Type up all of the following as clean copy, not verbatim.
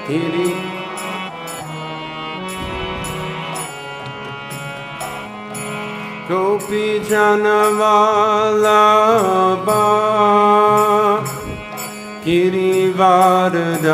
Giri Gopi Jana Vallabha Girivardhari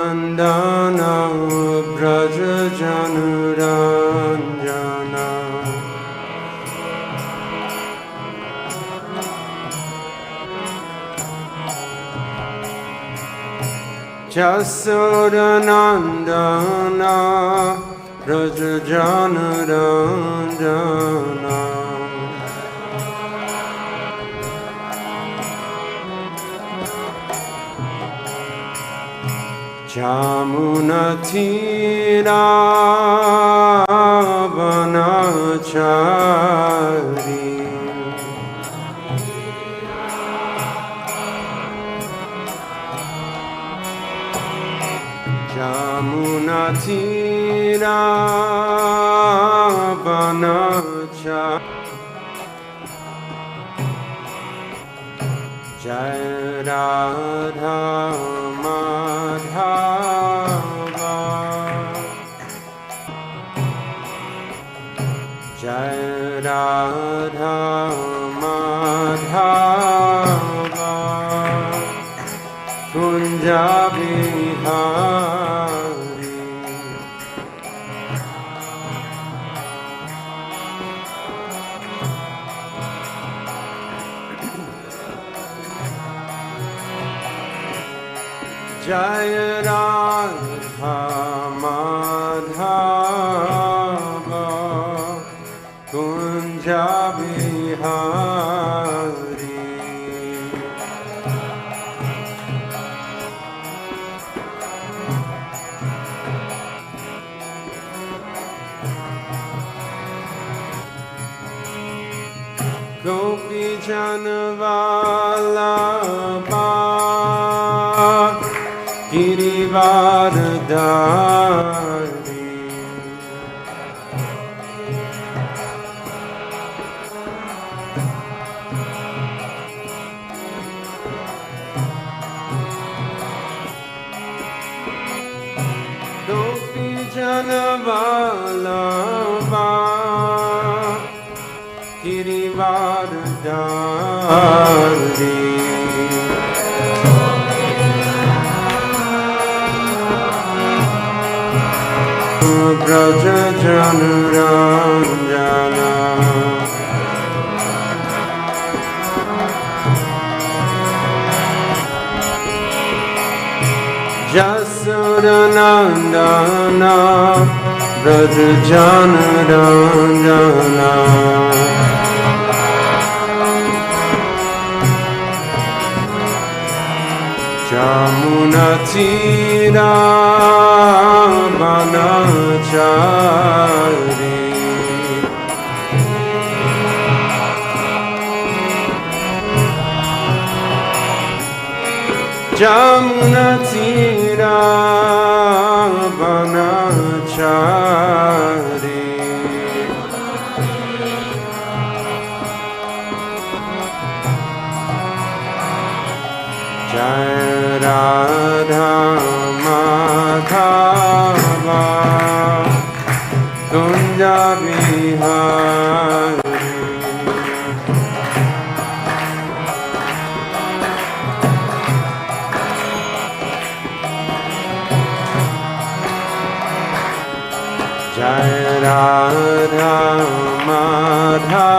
Yasodhanandana Braja Januranjana Yasodhanandana Braja Januranjana Jamunatira Vanachari Jamunatira Vanachari Jai Radha Madhava Jai Radha Madhava Kunja Bihari Jaya Radha Madhava Kunja Bihari Gopi Jana Vallabha Girivardhari Gopi Jana Vallabha Girivardhari Braja Januranjana Yasodhanandana Braja Januranjana Jamunatira Vanachari Jamunatira Vanachari Jai Radha Madhava Kunja Bihari Jai Radha Madhava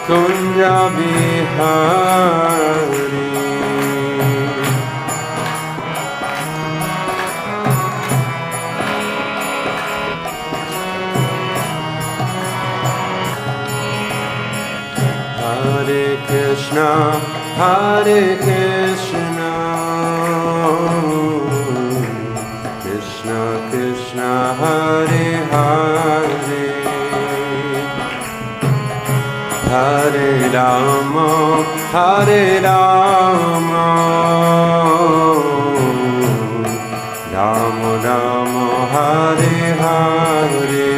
Kunja Bihari Hare Krishna Hare Krishna Krishna Krishna Hare Hare Hare Rama, Hare Rama, Rama Rama, Hare Hare.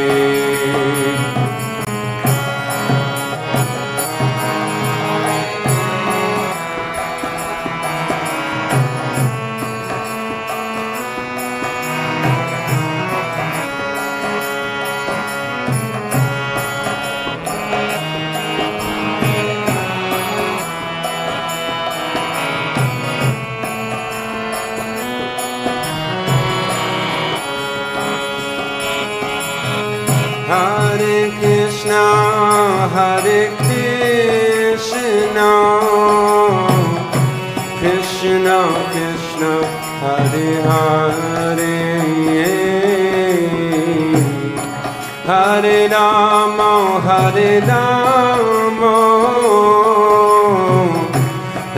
Hare Krishna, Hare Krishna, Krishna Krishna, Hare Hare, Hare Rama, Hare Rama,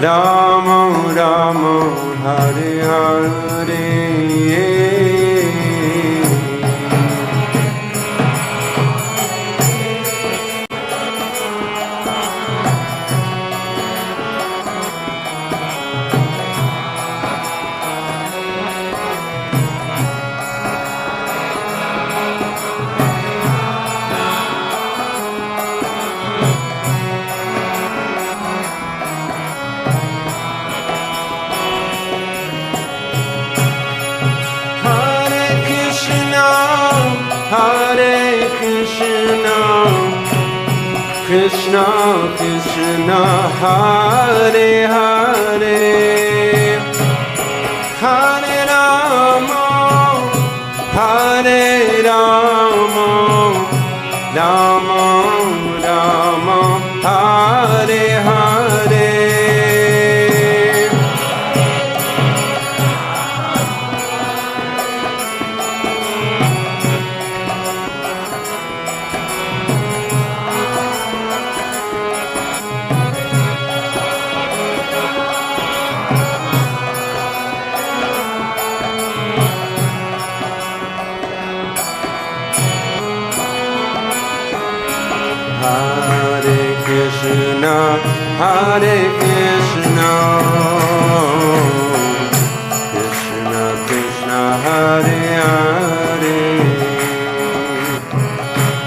Rama Rama, Hare Hare. Hare Krishna, Krishna Krishna, Hare Hare, Hare Rama, Hare Rama, Rama Rama, Hare Hare. Hare Krishna, Hare Krishna, Krishna Krishna, Hare Hare,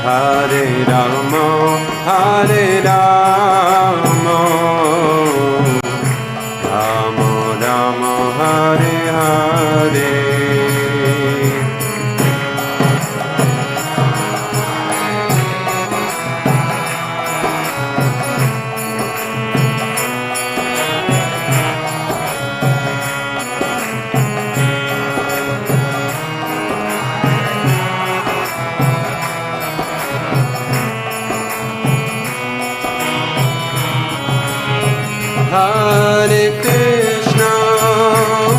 Hare Rama, Hare Rama, Rama Rama, Hare Hare. Hare Krishna,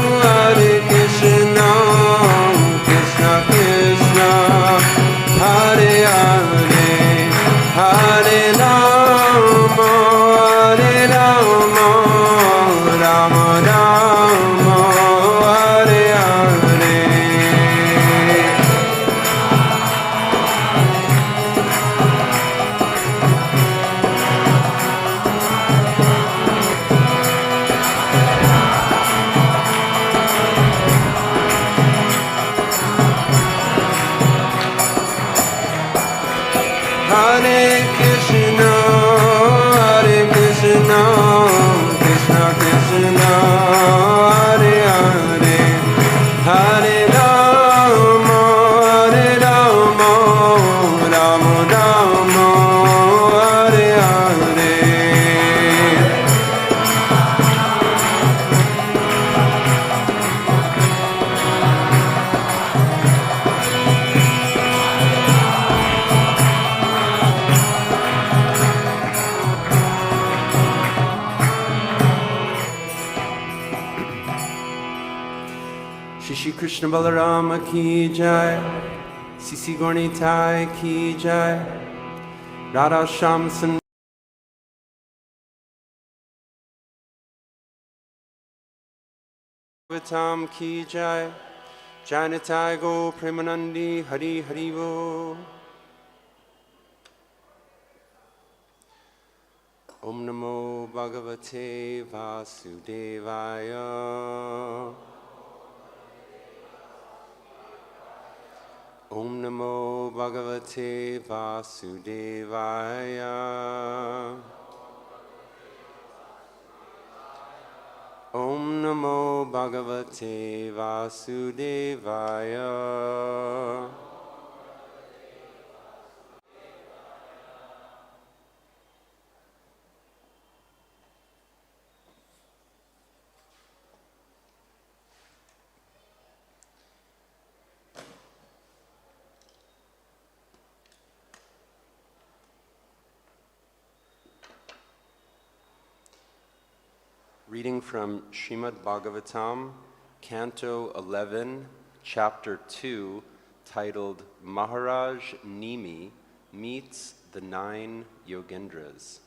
Hare Krishna, Krishna Krishna, Hare Hare, Hare Rama, Hare Rama, Rama Rama, Hare Hare. Hare Krishna, Hare Krishna, Krishna Krishna, Hare Hare, Hare Rama, Hare Rama, Rama Rama, Hare Hare. Shri Krishna Balarama ki jai, Sisi Gorni Tai ki jai, Radha Sham Sanvatam ki jai, Janitai Go Premanandi Hari Harivo. Om Namo Bhagavate Vasudevaya. Om Namo Bhagavate Vasudevaya. Om Namo Bhagavate Vasudevaya. Reading from Srimad Bhagavatam, Canto 11, Chapter 2, titled Maharaj Nimi Meets the 9 Yogendras.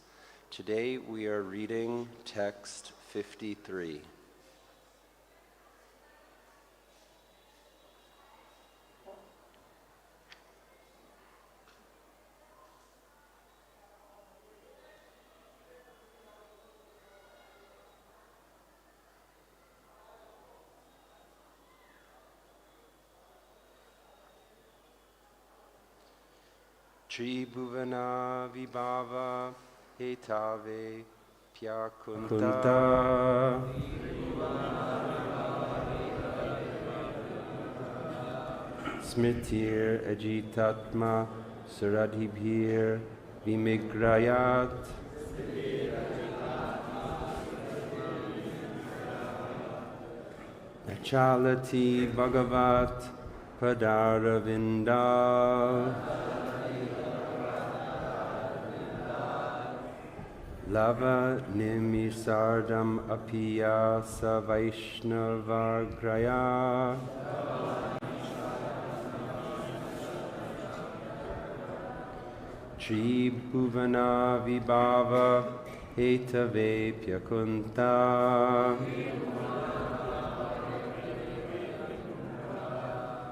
Today we are reading text 53. Tribhuvana vibhava hetave pyakunta smitir ajitatma suradhibhir vimigrayat nachalati bhagavat padaravinda Lava nimisardam apiyasa vaishnavargraya Tribhuvana vibhava hetave pyakunta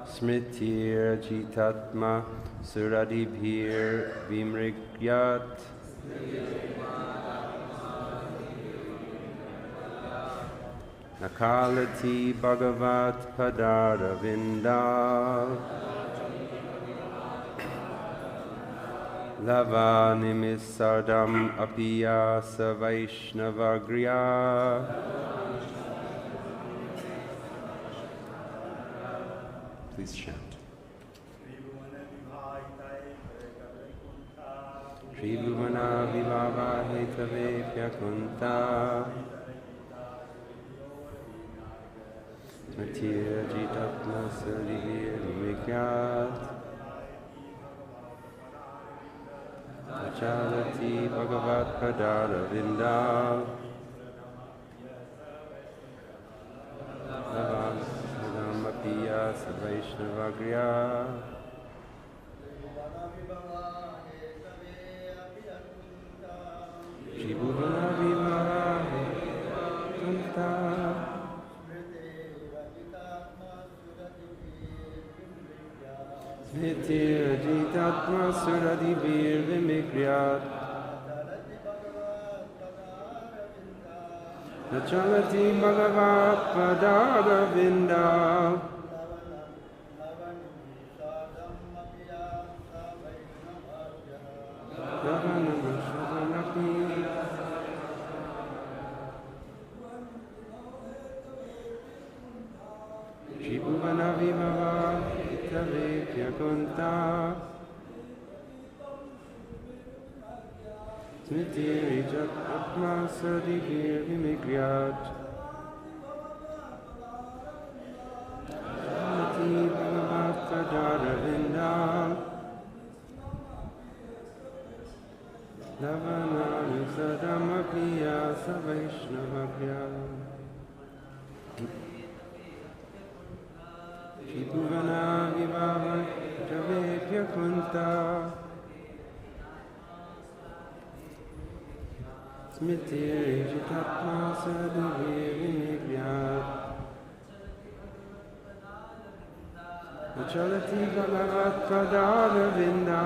Smritir jitatma suradibhir vimrigyat Nakalati Bhagavat Padaravinda Lava Nimisardam Apiyasa Vaishnavagriya. Please chant. Tribhuvana vibhava hetave pyakunta Matir jitatma sarivir vimikyat Achalati bhagavat padaravinda Lavam sadam apiya savaishnavagriya Tribhuvana vibhava hetave Nitir jitatma suradibhir vimigriyat Nachalati bhagavat padaravinda Tribhuvana vibhava hetave pyakunta Smitir jitatma suradibhir vimigriyat Nachalati bhagavat padaravinda Lavanani sadamapiya savaishnavagriya Tribhuvana vibhava hetave pyakunta Smitir jitatma suradibhir vimigriyat Nachalati bhagavat padaravinda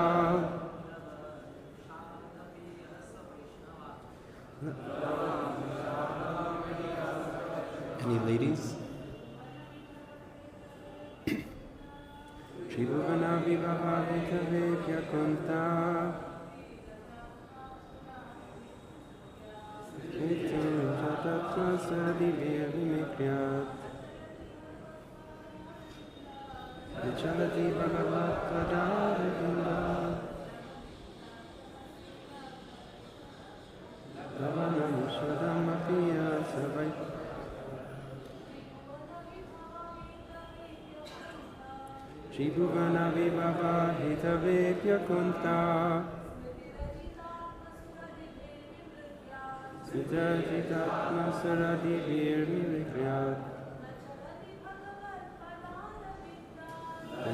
Any ladies? Tribhuvana vivaha hitavepya kunta Nityam jatatva sadivya vimikryat Vichalati bhagavat padaravinda Lavanam swadam apiya savai Tribhuvana vivaha hitavepya kunta Siddhajitatma saradivir vimikryat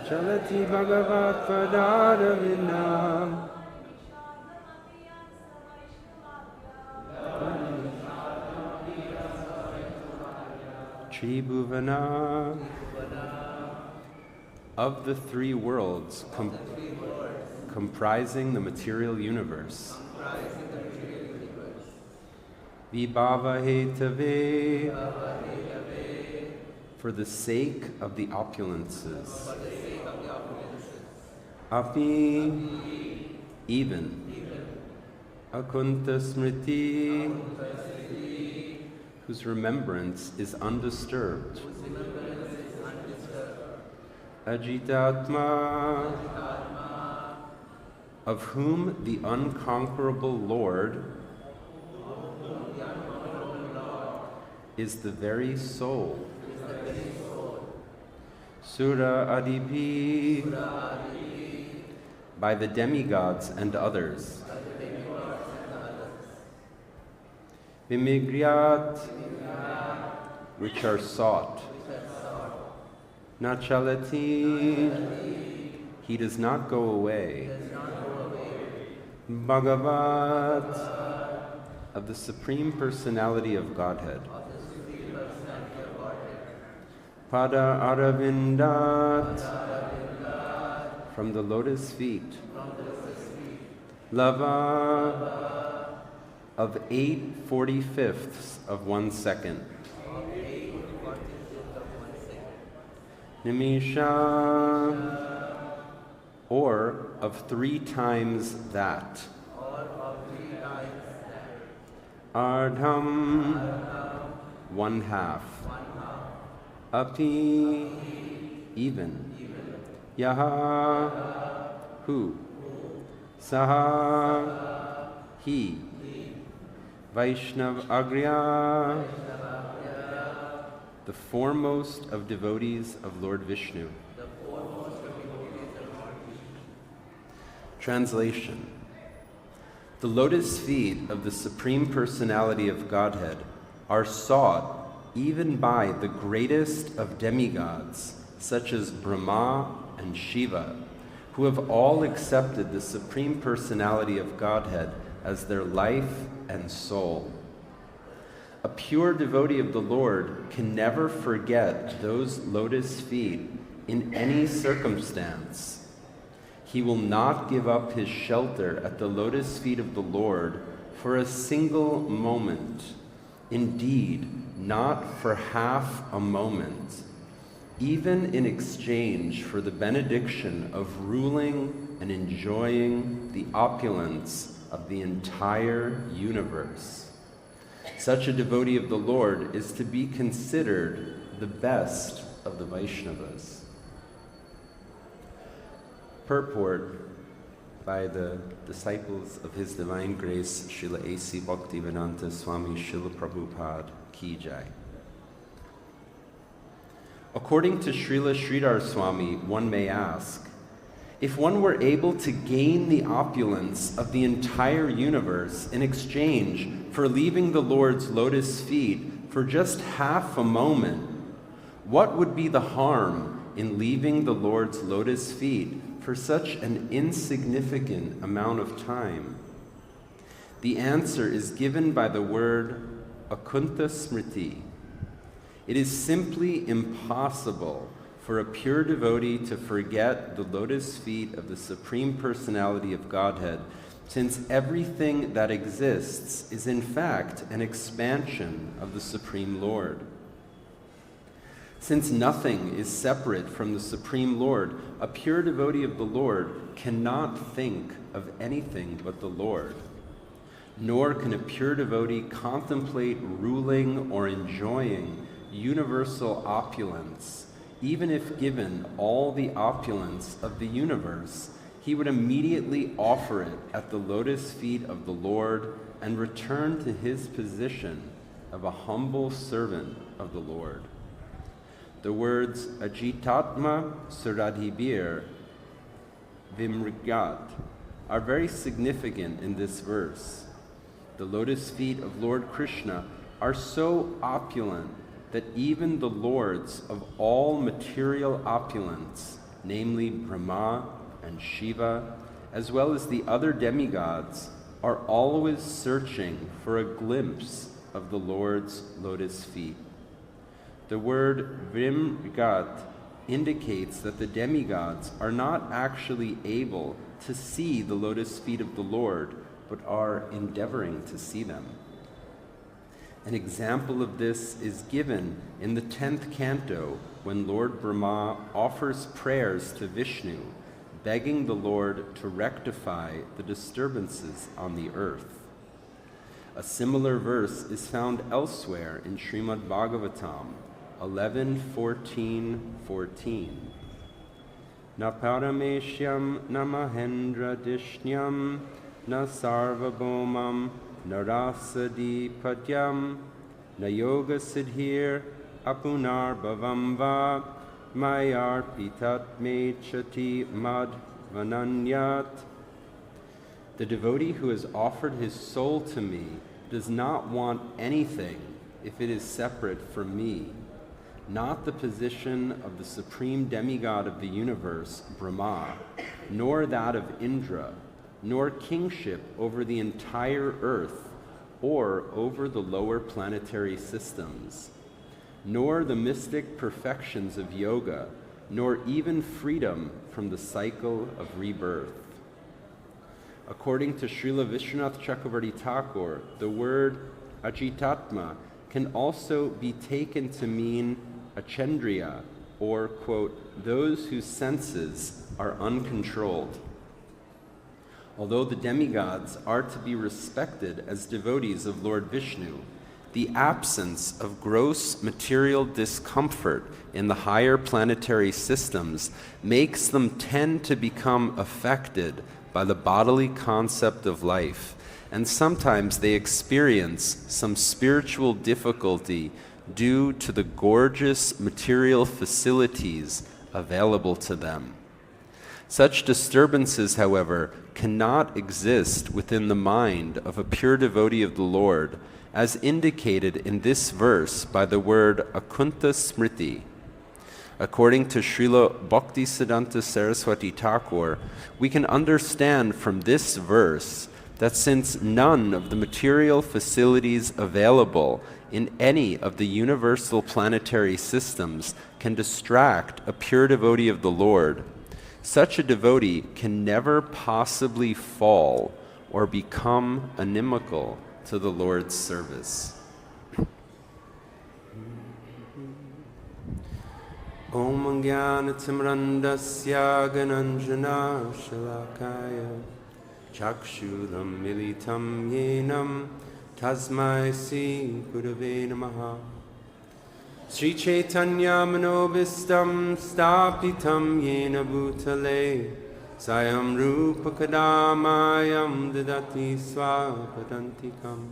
Chalati bhagavat padaravinam Tribhuvana. Of the three worlds comprising the material universe. Vibhava hetave, for the sake of the opulences. Api, even. Akunta smriti, whose remembrance is undisturbed. Ajitatma, of whom the unconquerable Lord is the very soul. Sura Adipi, by the demigods and others. Vimigryat, which are sought. Nachalati, he does not go away. Bhagavat, of the Supreme Personality of Godhead. Pada Aravindat, from the lotus feet. Lava, of 8/45 of 1 second. Nimisha, or of 3 times that. Ardham, 1/2. Api, even. Yaha, who. Saha, he. Vaishnav Agriya, the foremost of devotees of Lord Vishnu. Translation. The lotus feet of the Supreme Personality of Godhead are sought even by the greatest of demigods, such as Brahma and Shiva, who have all accepted the Supreme Personality of Godhead as their life and soul. A pure devotee of the Lord can never forget those lotus feet in any circumstance. He will not give up his shelter at the lotus feet of the Lord for a single moment. Indeed, not for half a moment, even in exchange for the benediction of ruling and enjoying the opulence of the entire universe. Such a devotee of the Lord is to be considered the best of the Vaishnavas. Purport by the disciples of His Divine Grace, Srila A.C. Bhaktivedanta Swami Srila Prabhupada Ki Jai. According to Srila Sridhar Swami, one may ask, if one were able to gain the opulence of the entire universe in exchange for leaving the Lord's lotus feet for just half a moment, what would be the harm in leaving the Lord's lotus feet for such an insignificant amount of time? The answer is given by the word akunta smriti. It is simply impossible for a pure devotee to forget the lotus feet of the Supreme Personality of Godhead since everything that exists is in fact an expansion of the Supreme Lord. Since nothing is separate from the Supreme Lord, a pure devotee of the Lord cannot think of anything but the Lord. Nor can a pure devotee contemplate ruling or enjoying universal opulence. Even if given all the opulence of the universe, he would immediately offer it at the lotus feet of the Lord and return to his position of a humble servant of the Lord. The words ajitatma suradhibir vimrigat are very significant in this verse. The lotus feet of Lord Krishna are so opulent that even the lords of all material opulence, namely Brahma and Shiva, as well as the other demigods, are always searching for a glimpse of the Lord's lotus feet. The word vimrigat indicates that the demigods are not actually able to see the lotus feet of the Lord, but are endeavoring to see them. An example of this is given in the 10th canto when Lord Brahma offers prayers to Vishnu, begging the Lord to rectify the disturbances on the earth. A similar verse is found elsewhere in Srimad Bhagavatam 11.14.14. Na parameshyam na mahendra dishnyam na sarvabhaumam na rasadi padyam na yoga siddhir apunar bhavam va mayarpitat mechati mad vananyat. The devotee who has offered his soul to me does not want anything if it is separate from me, not the position of the supreme demigod of the universe, Brahma, nor that of Indra, nor kingship over the entire earth or over the lower planetary systems, nor the mystic perfections of yoga, nor even freedom from the cycle of rebirth. According to Srila Vishwanath Chakravarti Thakur, the word ajitatma can also be taken to mean achendriya, or, quote, those whose senses are uncontrolled. Although the demigods are to be respected as devotees of Lord Vishnu, the absence of gross material discomfort in the higher planetary systems makes them tend to become affected by the bodily concept of life, and sometimes they experience some spiritual difficulty due to the gorgeous material facilities available to them. Such disturbances, however, cannot exist within the mind of a pure devotee of the Lord, as indicated in this verse by the word akunta smriti. According to Srila Bhaktisiddhanta Saraswati Thakur, we can understand from this verse that since none of the material facilities available in any of the universal planetary systems can distract a pure devotee of the Lord, such a devotee can never possibly fall or become inimical to the Lord's service. Om Jnana Timrandasya Gananjana Shalakaya Chakshulam Militam Yenam Tasmai Sri Gurave Namaha Sri Chaitanya Manobhistam Stapitam Yena Bhutale Sayam Rupa Kadamayam Dadati Swapadantikam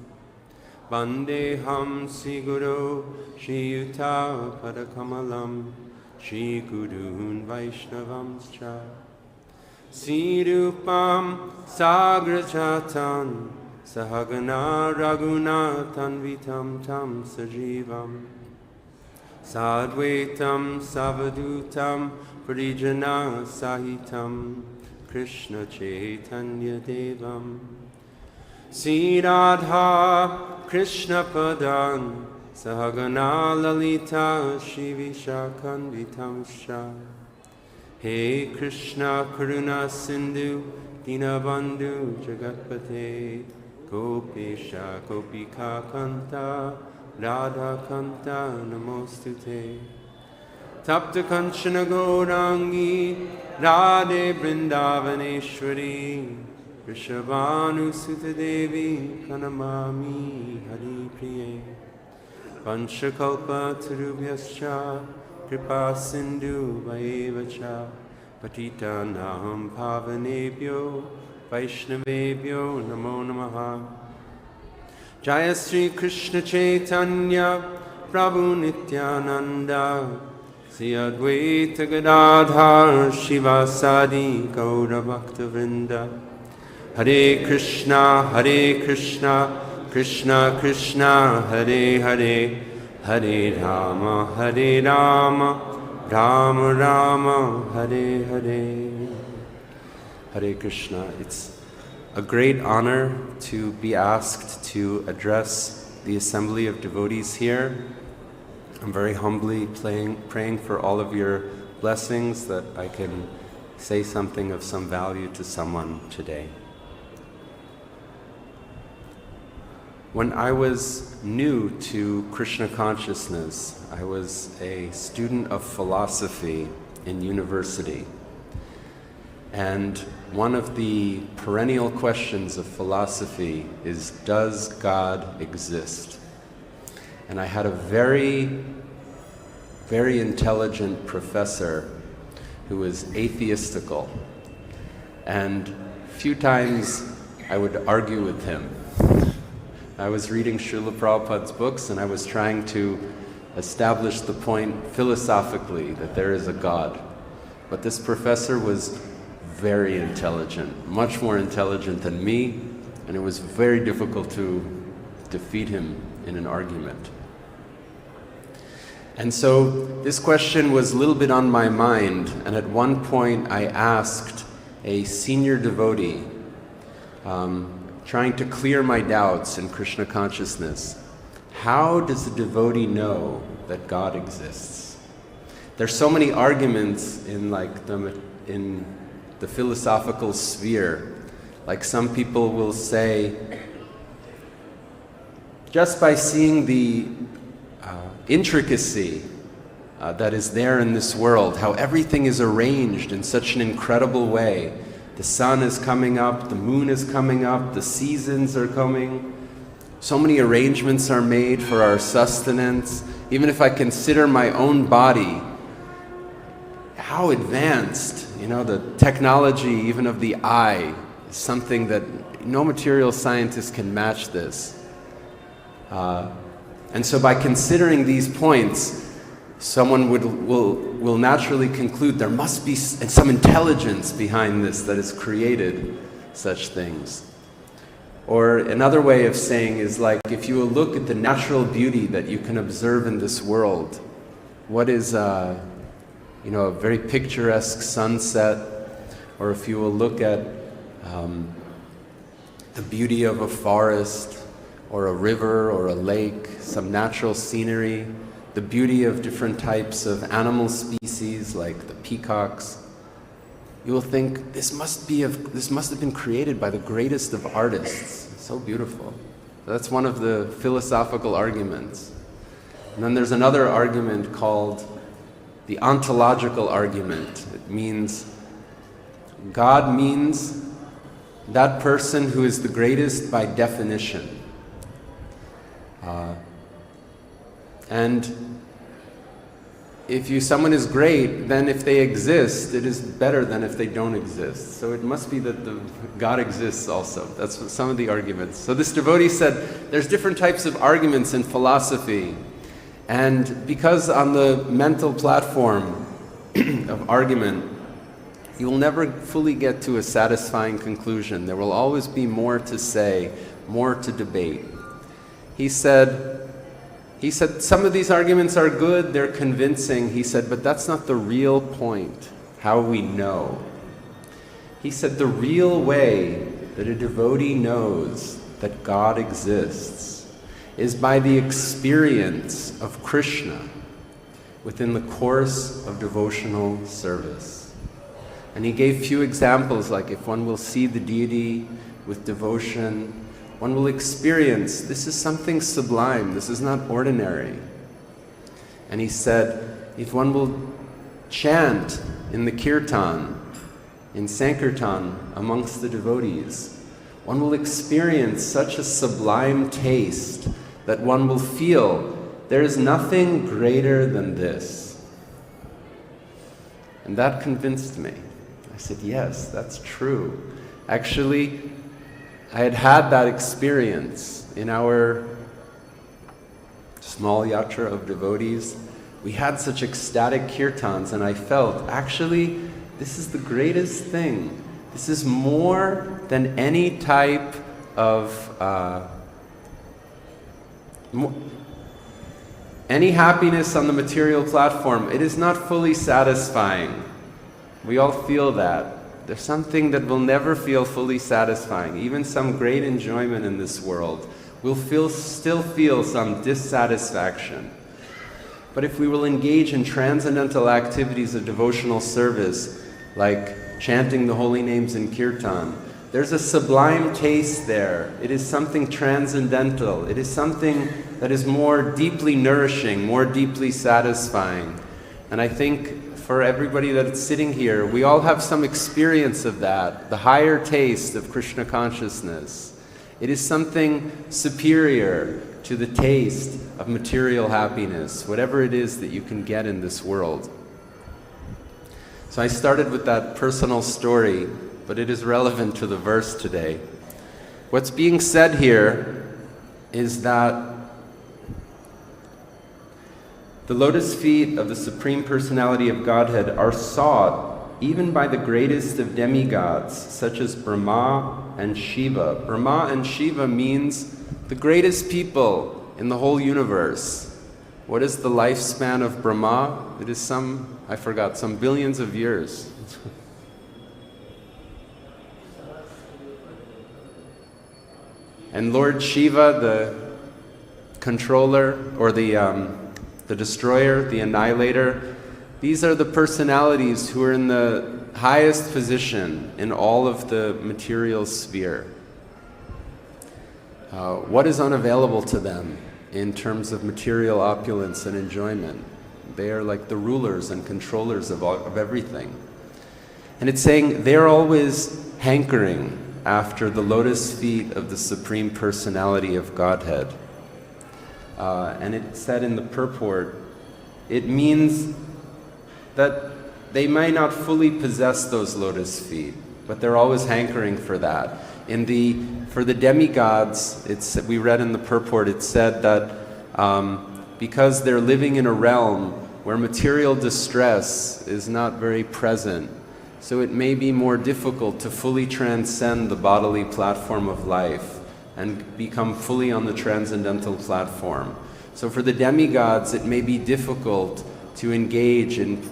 Vandeham Sri Guru Shri Yuta Padakamalam Shri Gurun Vaishnavam Cha Sri Rupam Sagrachatan Sahagana Raghunathan Vitam Tam Sajivam Sadvaitam Savadutam Parijana Sahitam Krishna Chaitanya Devam Sri Radha Krishna Padan Sahagana Lalita Shri Vishakanvitam Shah He Krishna Karuna Sindhu Dinabandhu Jagatpate Gopesha Gopika Kanta Radha Kanta Namostute Tapta Kanchana Gaurangi Radhe Vrindavaneshwari Rishabhanu Sutta Devi Pranamami Hari Priye Panchakalpa Tarubhyascha Kripa Sindhu Vaevacha Patita Naham Pavanebhyo Vaishnavebhyo Namo Namaha Jaya Sri Krishna Chaitanya Prabhu Nityananda Sri Advaita Gadadhar Shivasadi Gaura Bhakta Vrinda Hare Krishna Krishna Krishna Hare Hare Hare Rama Rama Rama Hare Hare. Hare Krishna. It's a great honor to be asked to address the assembly of devotees here. I'm very humbly praying for all of your blessings that I can say something of some value to someone today. When I was new to Krishna consciousness, I was a student of philosophy in university. And one of the perennial questions of philosophy is, does God exist? And I had a very, very intelligent professor who was atheistical. And a few times I would argue with him. I was reading Srila Prabhupada's books and I was trying to establish the point philosophically that there is a God. But this professor was very intelligent, much more intelligent than me, and it was very difficult to defeat him in an argument. And so this question was a little bit on my mind, and at one point I asked a senior devotee, trying to clear my doubts in Krishna consciousness, how does a devotee know that God exists? There's so many arguments in the philosophical sphere. Like some people will say, just by seeing the intricacy that is there in this world, how everything is arranged in such an incredible way. The sun is coming up, the moon is coming up, the seasons are coming. So many arrangements are made for our sustenance. Even if I consider my own body, how advanced, the technology even of the eye is something that no material scientist can match this. And so by considering these points, someone will naturally conclude there must be some intelligence behind this that has created such things. Or another way of saying is like, if you will look at the natural beauty that you can observe in this world, what is a very picturesque sunset, or if you will look at the beauty of a forest, or a river, or a lake, some natural scenery, the beauty of different types of animal species like the peacocks, you will think this must have been created by the greatest of artists. It's so beautiful. That's one of the philosophical arguments. And then there's another argument called the ontological argument. It means God means that person who is the greatest by definition. And if someone is great, then if they exist, it is better than if they don't exist. So it must be that God exists also. That's what some of the arguments. So this devotee said, there's different types of arguments in philosophy. And because on the mental platform of argument, you will never fully get to a satisfying conclusion. There will always be more to say, more to debate. He said, some of these arguments are good, they're convincing. He said, but that's not the real point, how we know. He said, the real way that a devotee knows that God exists is by the experience of Krishna within the course of devotional service. And he gave few examples, like if one will see the deity with devotion, one will experience this is something sublime, this is not ordinary. And he said, if one will chant in the kirtan, in Sankirtan, amongst the devotees, one will experience such a sublime taste that one will feel there is nothing greater than this. And that convinced me. I said, yes, that's true. Actually, I had that experience in our small yatra of devotees. We had such ecstatic kirtans, and I felt, actually, this is the greatest thing. This is more than any type of, any happiness on the material platform. It is not fully satisfying. We all feel that. There's something that will never feel fully satisfying. Even some great enjoyment in this world will still feel some dissatisfaction. But if we will engage in transcendental activities of devotional service, like chanting the holy names in kirtan, there's a sublime taste there. It is something transcendental. It is something that is more deeply nourishing, more deeply satisfying. And I think for everybody that's sitting here, we all have some experience of that, the higher taste of Krishna consciousness. It is something superior to the taste of material happiness, whatever it is that you can get in this world. So I started with that personal story, but it is relevant to the verse today. What's being said here is that the lotus feet of the Supreme Personality of Godhead are sought even by the greatest of demigods, such as Brahma and Shiva. Brahma and Shiva means the greatest people in the whole universe. What is the lifespan of Brahma? It is some billions of years. And Lord Shiva, the controller, or the destroyer, the annihilator, these are the personalities who are in the highest position in all of the material sphere. What is unavailable to them in terms of material opulence and enjoyment? They are like the rulers and controllers of everything. And it's saying they're always hankering after the lotus feet of the Supreme Personality of Godhead. And it said in the purport, it means that they may not fully possess those lotus feet, but they're always hankering for that. For the demigods, we read in the purport, it said that because they're living in a realm where material distress is not very present, so it may be more difficult to fully transcend the bodily platform of life and become fully on the transcendental platform. So for the demigods, it may be difficult to engage in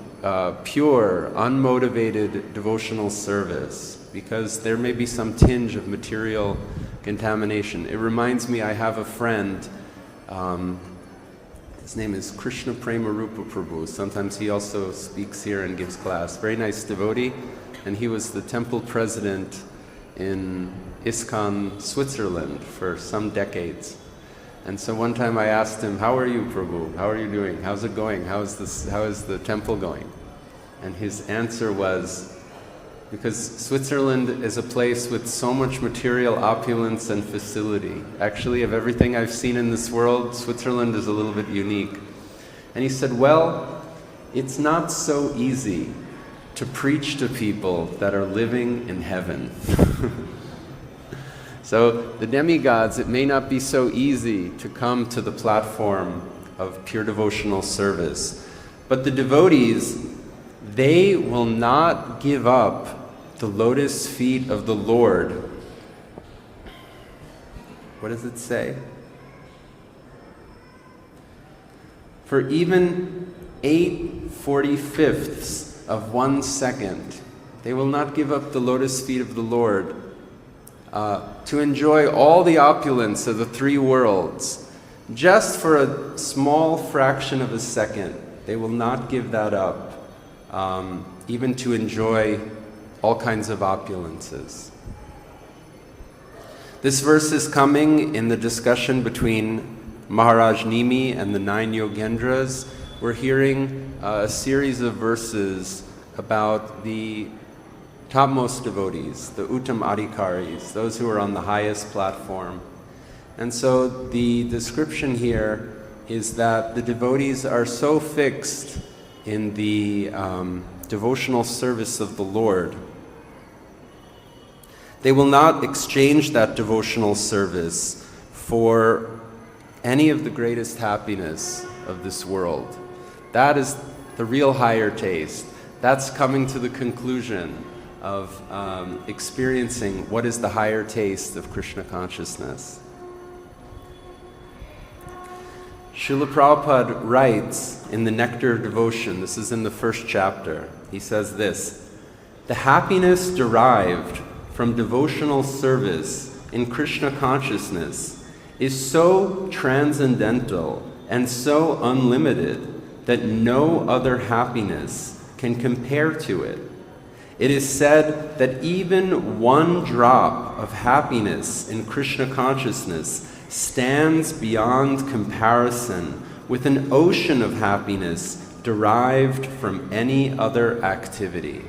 pure, unmotivated devotional service, because there may be some tinge of material contamination. It reminds me, I have a friend, his name is Krishna Prabhu. Sometimes he also speaks here and gives class. Very nice devotee, and he was the temple president in ISKCON, Switzerland for some decades. And so one time I asked him, "How are you, Prabhu? How are you doing? How's it going? How is the temple going?" And his answer was, because Switzerland is a place with so much material opulence and facility. Actually, of everything I've seen in this world, Switzerland is a little bit unique. And he said, well, it's not so easy to preach to people that are living in heaven. So the demigods, it may not be so easy to come to the platform of pure devotional service. But the devotees, they will not give up the lotus feet of the Lord. What does it say? For even 8/45 of 1 second, they will not give up the lotus feet of the Lord to enjoy all the opulence of the three worlds. Just for a small fraction of a second, they will not give that up, even to enjoy all kinds of opulences. This verse is coming in the discussion between Maharaj Nimi and the 9 Yogendras. We're hearing a series of verses about the topmost devotees, the Uttam Adhikaris, those who are on the highest platform. And so the description here is that the devotees are so fixed in the devotional service of the Lord, they will not exchange that devotional service for any of the greatest happiness of this world. That is the real higher taste. That's coming to the conclusion of experiencing what is the higher taste of Krishna consciousness. Srila Prabhupada writes in the Nectar of Devotion, this is in the first chapter, he says this: the happiness derived from devotional service in Krishna consciousness is so transcendental and so unlimited that no other happiness can compare to it. It is said that even one drop of happiness in Krishna consciousness stands beyond comparison with an ocean of happiness derived from any other activity.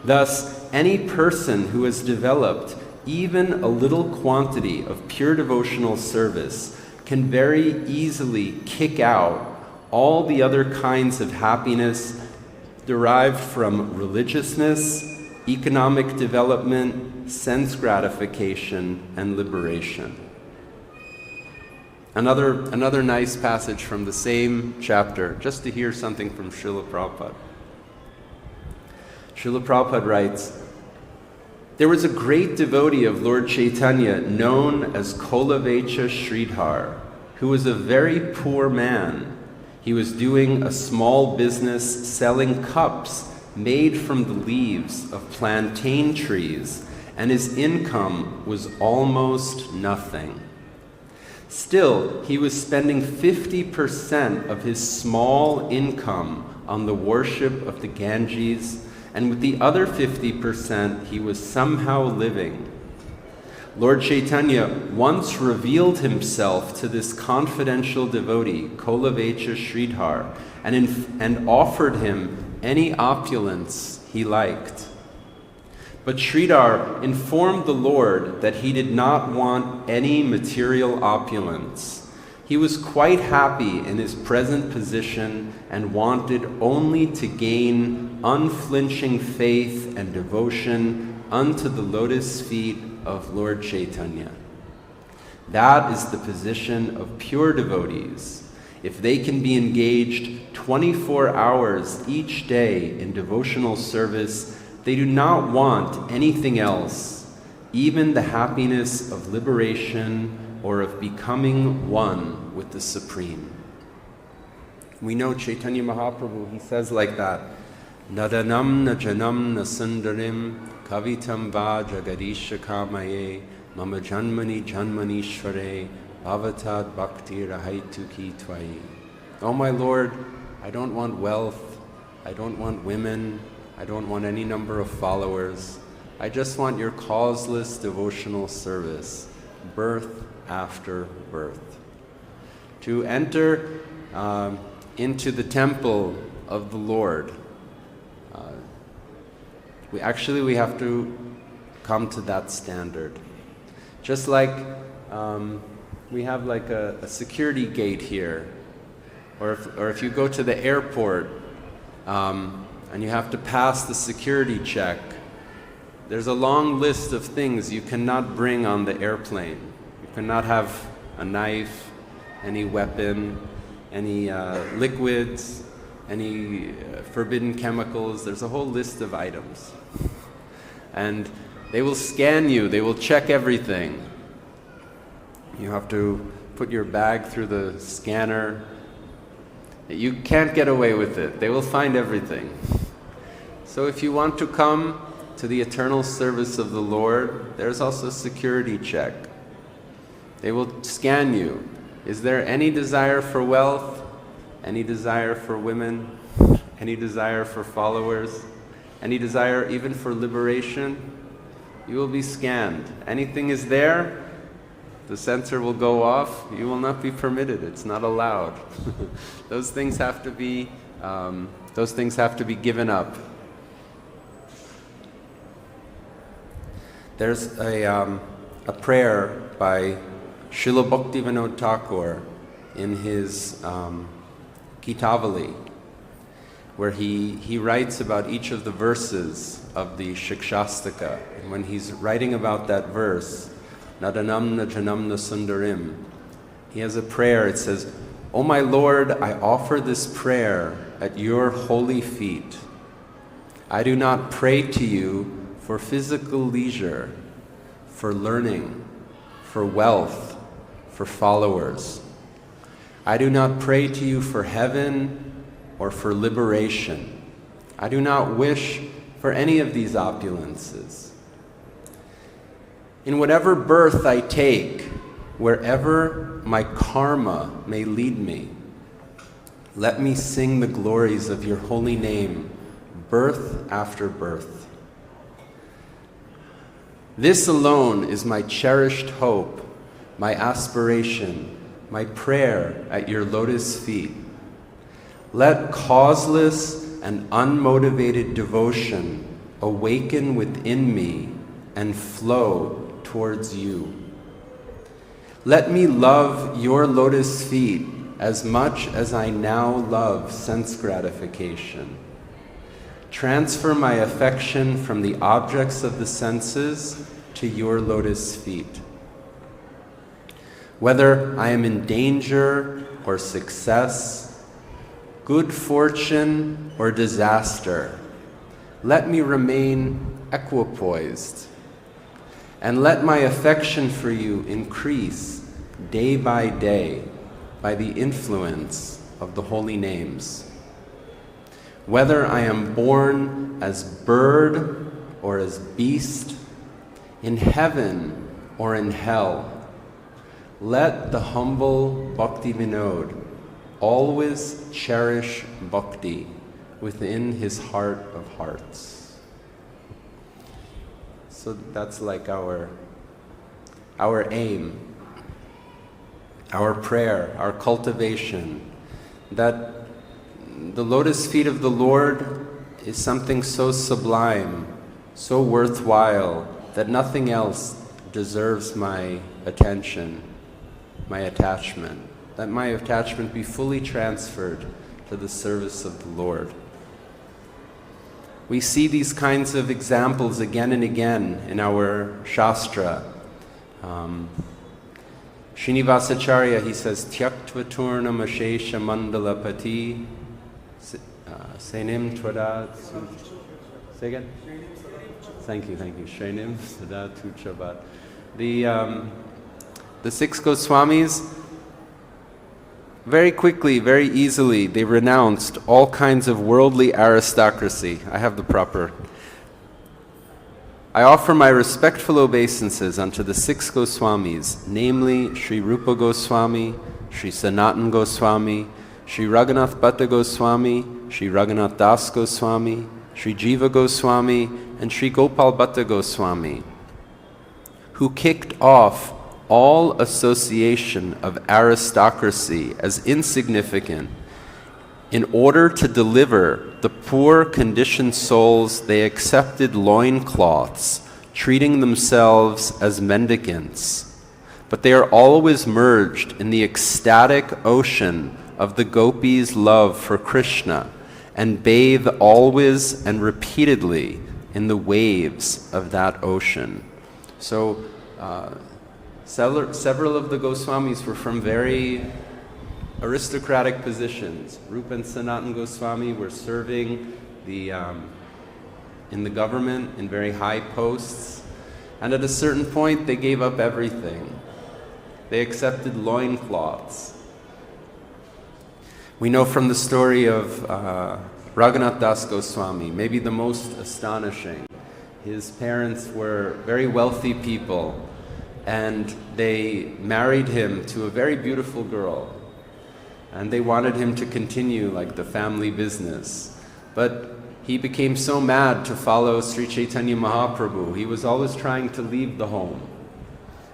Thus, any person who has developed even a little quantity of pure devotional service can very easily kick out all the other kinds of happiness derived from religiousness, economic development, sense gratification, and liberation. Another nice passage from the same chapter, just to hear something from Srila Prabhupada. Srila Prabhupada writes, there was a great devotee of Lord Chaitanya known as Kolavecha Sridhar, who was a very poor man. He was doing a small business selling cups made from the leaves of plantain trees, and his income was almost nothing. Still, he was spending 50% of his small income on the worship of the Ganges, and with the other 50% he was somehow living. Lord Chaitanya once revealed himself to this confidential devotee, Kolavecha Sridhar, and offered him any opulence he liked. But Sridhar informed the Lord that he did not want any material opulence. He was quite happy in his present position and wanted only to gain unflinching faith and devotion unto the lotus feet of Lord Chaitanya. That is the position of pure devotees. If they can be engaged 24 hours each day in devotional service, they do not want anything else, even the happiness of liberation or of becoming one with the Supreme. We know Chaitanya Mahaprabhu, he says like that, Nadanam na janam na sundarim kavitam va jagadisha kamaye mama janmani janmani shvare bhavatad bhakti rahaituki tvai. Oh my Lord, I don't want wealth, I don't want women, I don't want any number of followers. I just want your causeless devotional service, birth after birth. To enter into the temple of the Lord, we have to come to that standard. Just like we have like a security gate here, or if you go to the airport and you have to pass the security check, there's a long list of things you cannot bring on the airplane. You cannot have a knife, any weapon, any liquids, any forbidden chemicals. There's a whole list of items. And they will scan you, they will check everything. You have to put your bag through the scanner. You can't get away with it. They will find everything. So if you want to come to the eternal service of the Lord, there's also a security check. They will scan you. Is there any desire for wealth? Any desire for women? Any desire for followers? any desire even for liberation, you will be scanned. Anything is there, the sensor will go off, you will not be permitted, it's not allowed. Those things have to be given up. There's a prayer by Srila Bhaktivinoda Thakur in his Gitavali, where he writes about each of the verses of the Shikshastaka. And when he's writing about that verse, Nadanamna Janamna Sundarim, he has a prayer. It says, "O my Lord, I offer this prayer at your holy feet. I do not pray to you for physical leisure, for learning, for wealth, for followers. I do not pray to you for heaven or for liberation. I do not wish for any of these opulences. In whatever birth I take, wherever my karma may lead me, let me sing the glories of your holy name, birth after birth. This alone is my cherished hope, my aspiration, my prayer at your lotus feet. Let causeless and unmotivated devotion awaken within me and flow towards you. Let me love your lotus feet as much as I now love sense gratification. Transfer my affection from the objects of the senses to your lotus feet. Whether I am in danger or success, good fortune or disaster, let me remain equipoised, and let my affection for you increase day by the influence of the holy names. Whether I am born as bird or as beast, in heaven or in hell, let the humble Bhakti Vinod always cherish bhakti within his heart of hearts. So that's like our aim, our prayer, our cultivation, that the lotus feet of the Lord is something so sublime, so worthwhile, that nothing else deserves my attention, my attachment, that my attachment be fully transferred to the service of the Lord. We see these kinds of examples again and again in our Shastra. Srinivasacharya, he says, Tyaktva turnam ashesha mandalapati senim tvada. Say again? Thank you. Shrenim sada tuchabat. The six Goswamis, very quickly, very easily, they renounced all kinds of worldly aristocracy. I have the proper. I offer my respectful obeisances unto the six Goswamis, namely Sri Rupa Goswami, Sri Sanatan Goswami, Sri Raghunath Bhatta Goswami, Sri Raghunath Das Goswami, Sri Jiva Goswami, and Sri Gopal Bhatta Goswami, who kicked off all association of aristocracy as insignificant in order to deliver the poor conditioned souls. They accepted loincloths, treating themselves as mendicants, but they are always merged in the ecstatic ocean of the gopis' love for Krishna and bathe always and repeatedly in the waves of that ocean. So several of the Goswamis were from very aristocratic positions. Rupa and Sanatan Goswami were serving in the government in very high posts, and at a certain point they gave up everything. They accepted loincloths. We know from the story of Raghunath Das Goswami, maybe the most astonishing. His parents were very wealthy people, and they married him to a very beautiful girl. And they wanted him to continue like the family business. But he became so mad to follow Sri Chaitanya Mahaprabhu. He was always trying to leave the home.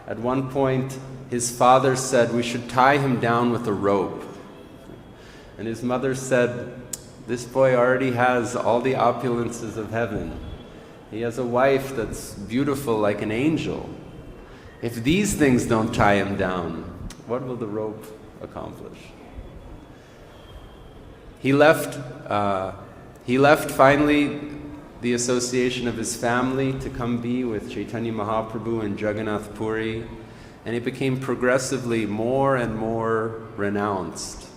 At one point, his father said we should tie him down with a rope. And his mother said, this boy already has all the opulences of heaven. He has a wife that's beautiful like an angel. If these things don't tie him down, what will the rope accomplish? He left finally the association of his family to come be with Chaitanya Mahaprabhu in Jagannath Puri, and he became progressively more and more renounced.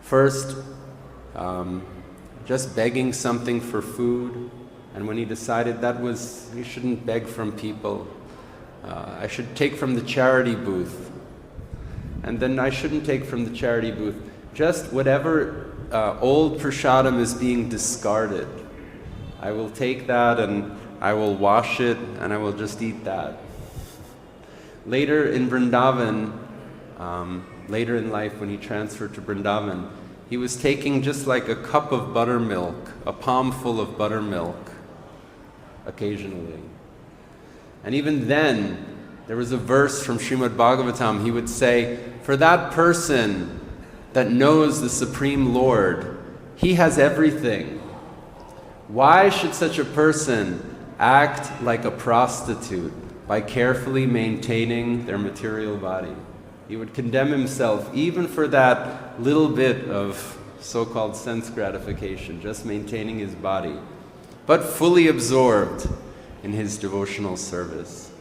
First, just begging something for food, and when he decided he shouldn't beg from people, I should take from the charity booth. And then I shouldn't take from the charity booth just whatever old prasadam is being discarded. I will take that and I will wash it and I will just eat that. Later in Vrindavan, later in life when he transferred to Vrindavan, he was taking just like a cup of buttermilk, a palmful of buttermilk occasionally. And even then, there was a verse from Srimad Bhagavatam. He would say, for that person that knows the Supreme Lord, he has everything. Why should such a person act like a prostitute by carefully maintaining their material body? He would condemn himself even for that little bit of so-called sense gratification, just maintaining his body, but fully absorbed in his devotional service.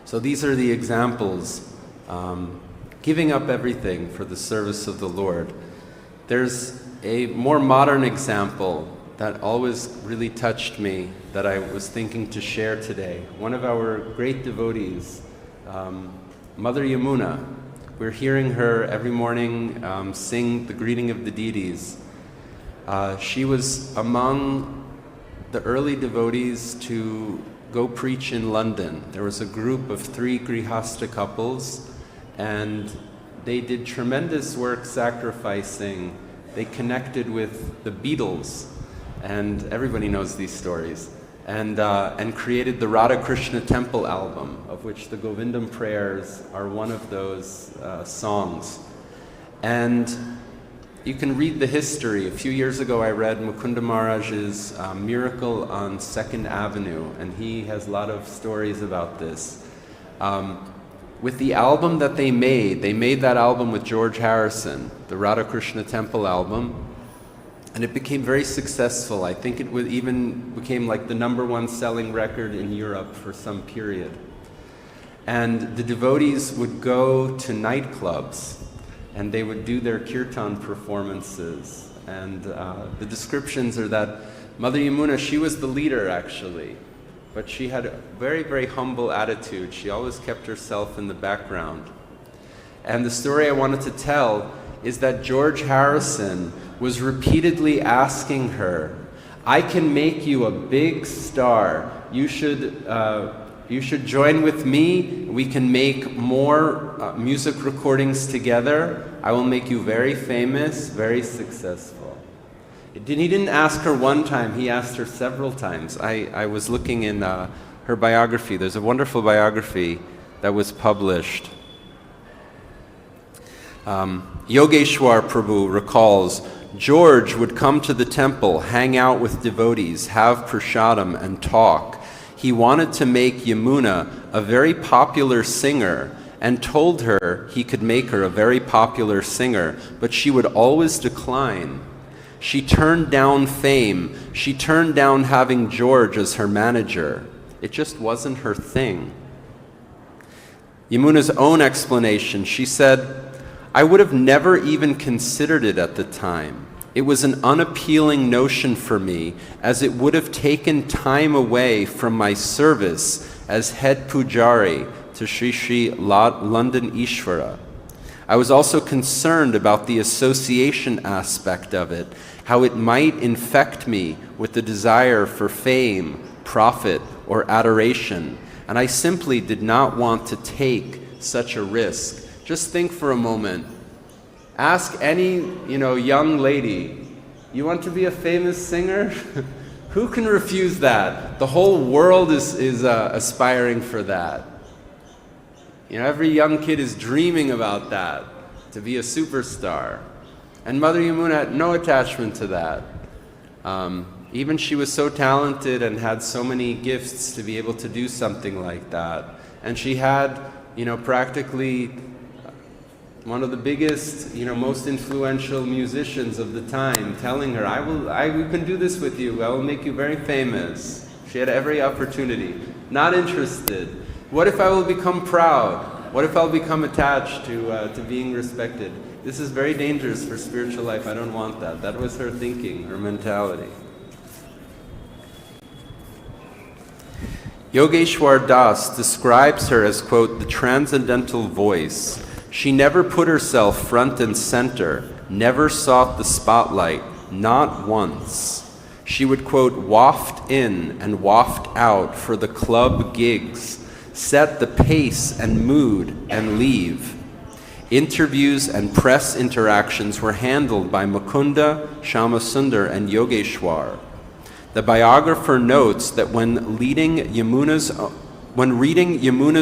So these are the examples, giving up everything for the service of the Lord. There's a more modern example that always really touched me that I was thinking to share today. One of our great devotees, Mother Yamuna. We're hearing her every morning sing the greeting of the deities. She was among the early devotees to go preach in London. There was a group of 3 Grihasta couples, and they did tremendous work sacrificing. They connected with the Beatles, and everybody knows these stories, and created the Radha Krishna Temple album, of which the Govindam prayers are one of those songs. And you can read the history. A few years ago I read Mukunda Maharaj's Miracle on 2nd Avenue, and he has a lot of stories about this. With the album that they made that album with George Harrison, the Radha Krishna Temple album, and it became very successful. I think it even became like the #1 selling record in Europe for some period. And the devotees would go to nightclubs, and they would do their kirtan performances. And the descriptions are that Mother Yamuna, she was the leader actually, but she had a very, very humble attitude. She always kept herself in the background. And the story I wanted to tell is that George Harrison was repeatedly asking her, I can make you a big star. You should join with me. We can make more music recordings together. I will make you very famous, very successful. He didn't ask her one time, he asked her several times. I was looking in her biography. There's a wonderful biography that was published. Yogeshwar Prabhu recalls, George would come to the temple, hang out with devotees, have prasadam, and talk. He wanted to make Yamuna a very popular singer and told her he could make her a very popular singer, but she would always decline. She turned down fame. She turned down having George as her manager. It just wasn't her thing. Yamuna's own explanation, she said, I would have never even considered it at the time. It was an unappealing notion for me, as it would have taken time away from my service as head pujari to Sri Sri London Ishvara. I was also concerned about the association aspect of it, how it might infect me with the desire for fame, profit, or adoration, and I simply did not want to take such a risk. Just think for a moment. Ask any, young lady, you want to be a famous singer? Who can refuse that? The whole world is aspiring for that. Every young kid is dreaming about that, to be a superstar. And Mother Yamuna had no attachment to that. Even she was so talented and had so many gifts to be able to do something like that. And she had, practically one of the biggest, most influential musicians of the time telling her, we can do this with you. I will make you very famous. She had every opportunity. Not interested. What if I will become proud? What if I'll become attached to being respected? This is very dangerous for spiritual life. I don't want that. That was her thinking, her mentality. Yogeshwar Das describes her as, quote, the transcendental voice. She never put herself front and center, never sought the spotlight, not once. She would, quote, waft in and waft out for the club gigs, set the pace and mood and leave. Interviews and press interactions were handled by Mukunda, Shyamasundar, and Yogeshwar. The biographer notes that when reading Yamuna's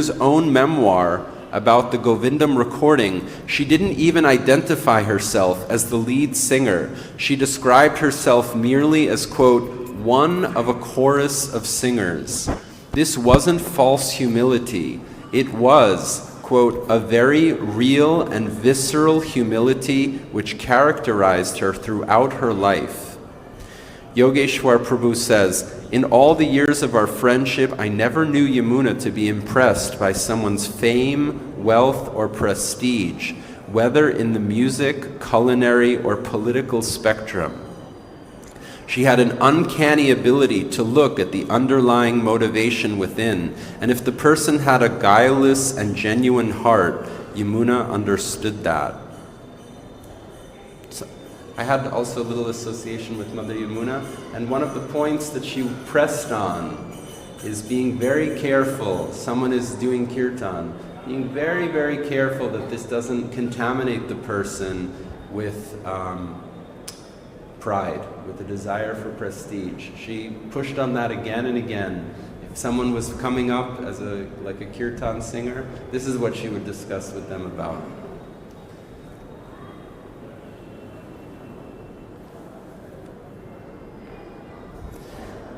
own memoir about the Govindam recording, she didn't even identify herself as the lead singer. She described herself merely as, quote, one of a chorus of singers. This wasn't false humility. It was, quote, a very real and visceral humility which characterized her throughout her life. Yogeshwar Prabhu says, in all the years of our friendship, I never knew Yamuna to be impressed by someone's fame, wealth, or prestige, whether in the music, culinary, or political spectrum. She had an uncanny ability to look at the underlying motivation within, and if the person had a guileless and genuine heart, Yamuna understood that. I had also a little association with Mother Yamuna, and one of the points that she pressed on is being very careful. Someone is doing kirtan, being very, very careful that this doesn't contaminate the person with pride, with a desire for prestige. She pushed on that again and again. If someone was coming up as like a kirtan singer, this is what she would discuss with them about.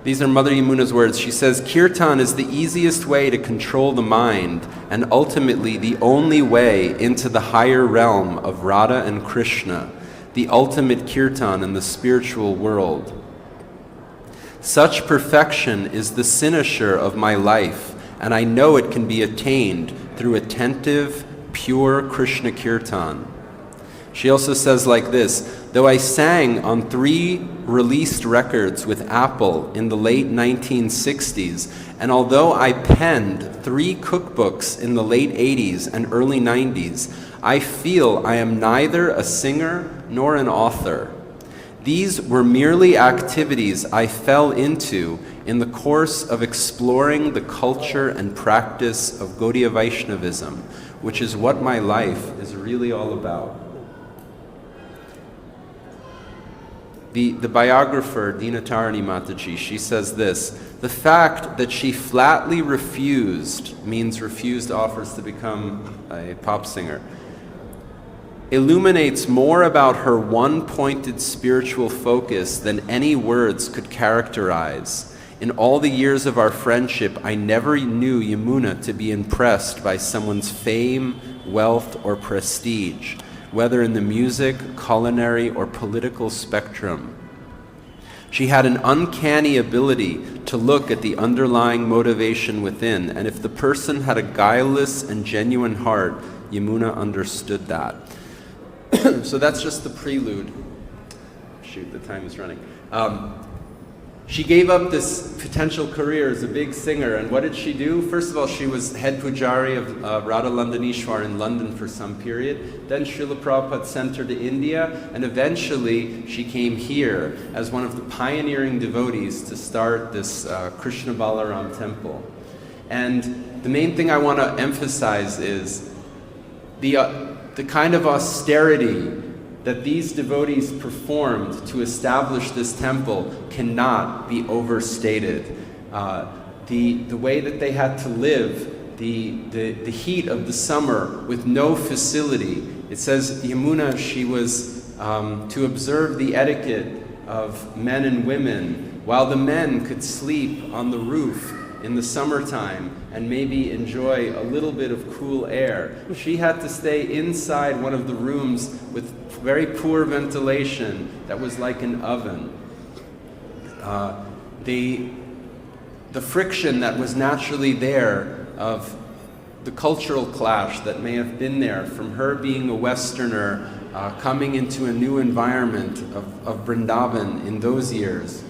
These are Mother Yamuna's words. She says, kirtan is the easiest way to control the mind and ultimately the only way into the higher realm of Radha and Krishna, the ultimate kirtan in the spiritual world. Such perfection is the cynosure of my life, and I know it can be attained through attentive, pure Krishna kirtan. She also says like this, though I sang on 3 released records with Apple in the late 1960s, and although I penned 3 cookbooks in the late 80s and early 90s, I feel I am neither a singer nor an author. These were merely activities I fell into in the course of exploring the culture and practice of Gaudiya Vaishnavism, which is what my life is really all about. The biographer, Dinatarani Mataji, she says this, the fact that she flatly refused, means refused offers to become a pop singer, illuminates more about her one-pointed spiritual focus than any words could characterize. In all the years of our friendship, I never knew Yamuna to be impressed by someone's fame, wealth, or prestige, whether in the music, culinary, or political spectrum. She had an uncanny ability to look at the underlying motivation within, and if the person had a guileless and genuine heart, Yamuna understood that. So that's just the prelude. Shoot, the time is running. She gave up this potential career as a big singer, and what did she do? First of all, she was head pujari of Radha Landanishwar in London for some period. Then Srila Prabhupada sent her to India, and eventually she came here as one of the pioneering devotees to start this Krishna Balaram temple. And the main thing I want to emphasize is the kind of austerity that these devotees performed to establish this temple cannot be overstated. The way that they had to live, the heat of the summer with no facility. It says Yamuna, she was to observe the etiquette of men and women, while the men could sleep on the roof in the summertime and maybe enjoy a little bit of cool air. She had to stay inside one of the rooms with very poor ventilation that was like an oven. The friction that was naturally there of the cultural clash that may have been there from her being a Westerner coming into a new environment of Vrindavan in those years.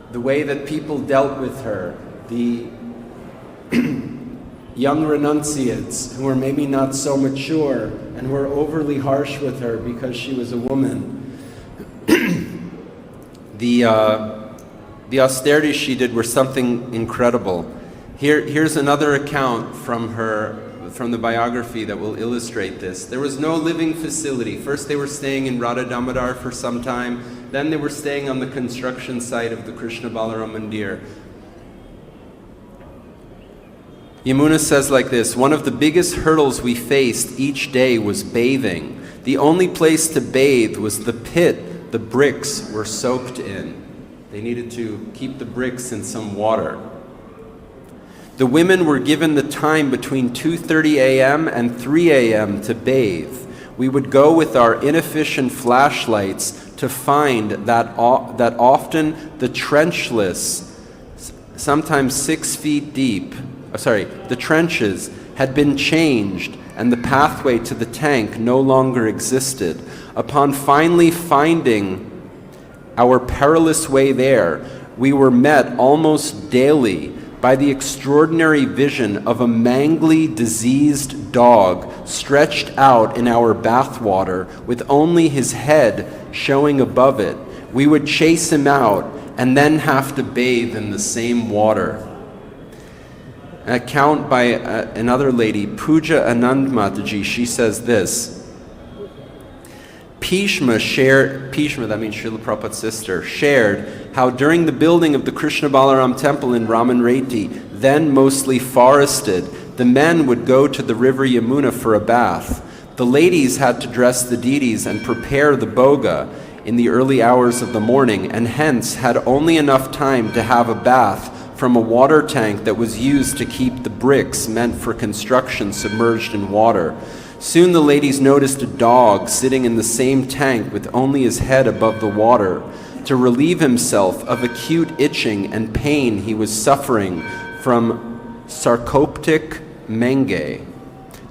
The way that people dealt with her, the young renunciates who were maybe not so mature and were overly harsh with her because she was a woman. The austerities she did were something incredible. Here's another account from the biography that will illustrate this. There was no living facility. First they were staying in Radha Damodar for some time, then they were staying on the construction site of the Krishna Balaram Mandir. Yamuna says like this, one of the biggest hurdles we faced each day was bathing. The only place to bathe was the pit the bricks were soaked in. They needed to keep the bricks in some water. The women were given the time between 2:30 a.m. and 3 a.m. to bathe. We would go with our inefficient flashlights to find that often the trenchless, sometimes 6 feet deep, the trenches had been changed and the pathway to the tank no longer existed. Upon finally finding our perilous way there, we were met almost daily by the extraordinary vision of a mangly, diseased dog stretched out in our bathwater with only his head showing above it. We would chase him out and then have to bathe in the same water. An account by another lady, Pooja Anand Mataji, she says this. Bhishma, that means Srila Prabhupada's sister, shared how during the building of the Krishna Balaram temple in Ramanreti, then mostly forested, the men would go to the river Yamuna for a bath. The ladies had to dress the deities and prepare the boga in the early hours of the morning, and hence had only enough time to have a bath from a water tank that was used to keep the bricks meant for construction submerged in water. Soon the ladies noticed a dog sitting in the same tank with only his head above the water. To relieve himself of acute itching and pain he was suffering from sarcoptic menge.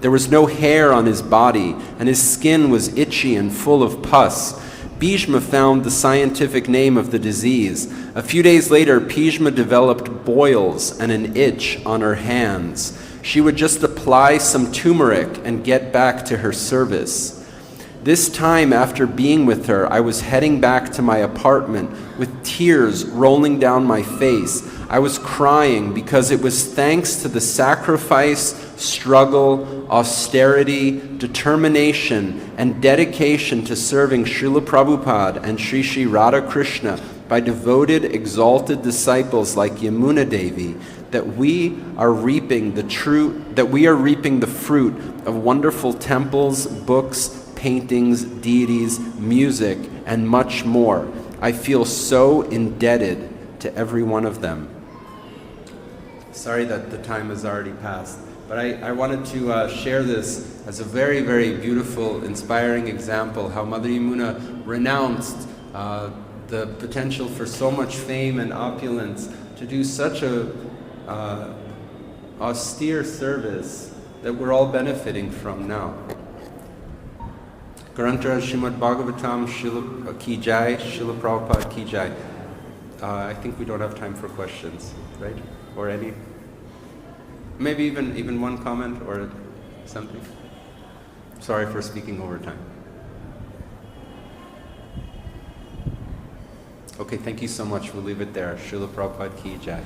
There was no hair on his body, and his skin was itchy and full of pus. Bhishma found the scientific name of the disease. A few days later, Bhishma developed boils and an itch on her hands. She would just apply some turmeric and get back to her service. This time after being with her, I was heading back to my apartment with tears rolling down my face. I was crying because it was thanks to the sacrifice, struggle, austerity, determination, and dedication to serving Srila Prabhupada and Sri Sri Radha Krishna by devoted, exalted disciples like Yamuna Devi that we are reaping the fruit of wonderful temples, books, paintings, deities, music, and much more. I feel so indebted to every one of them. Sorry that the time has already passed, but I wanted to share this as a very, very beautiful, inspiring example how Mother Yamuna renounced the potential for so much fame and opulence to do such a austere service that we're all benefiting from now. Garantara Srimad Bhagavatam Srila Ki Jai, Srila Prabhupada Ki Jai. I think we don't have time for questions, right? Or any? Maybe even one comment or something? Sorry for speaking over time. Okay, thank you so much. We'll leave it there. Srila Prabhupada Ki Jai.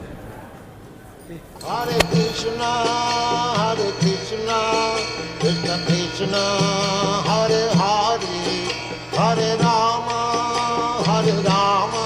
Hare Krishna, Krishna Krishna, Hare Hare, Hare Rama, Rama Rama,